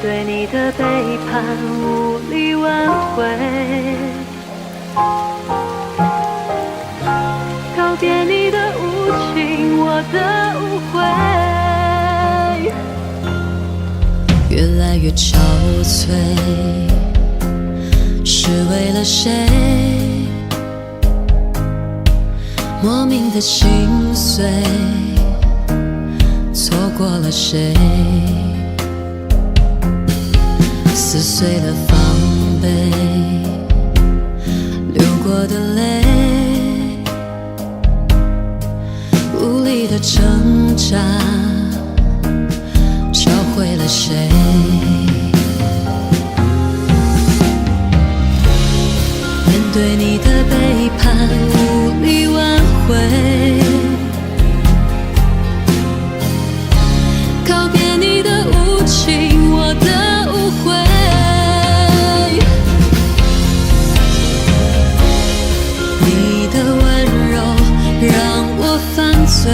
对你的背叛无力挽回，告别你的无情，我的误会，越来越憔悴，是为了谁？莫名的心碎，错过了谁？撕碎了防备，流过的泪，无力的挣扎，教会了谁？面对你的背叛，无力挽回，告别你的无情，我的误会。你的温柔让我犯罪，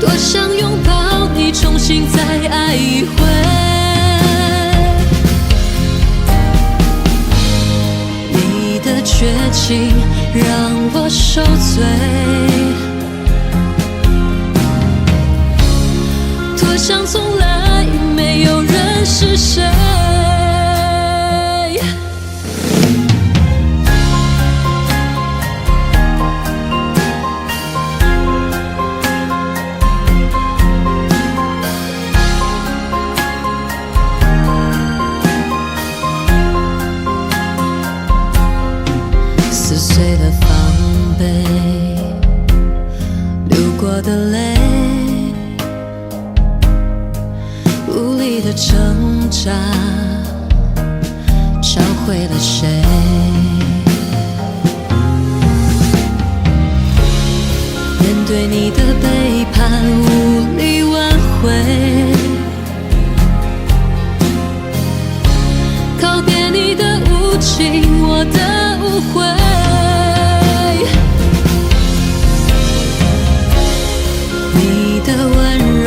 多想拥抱你，重新再爱一回。你的绝情让我受罪，多想从来没有人是谁。撕碎了防备，流过的泪，无力的挣扎，教会了谁？面对你的背叛，无力挽回，告别你的无情，我的误会。你的温柔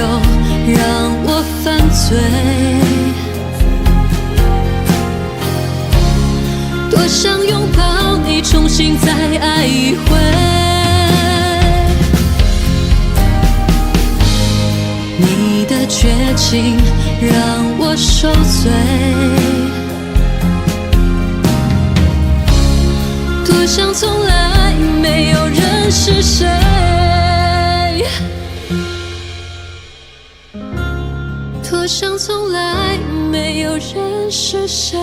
让我犯罪，多想拥抱你，重新再爱一回。你的绝情让我受罪，多想从来没有人是谁。多想从来没有人是谁。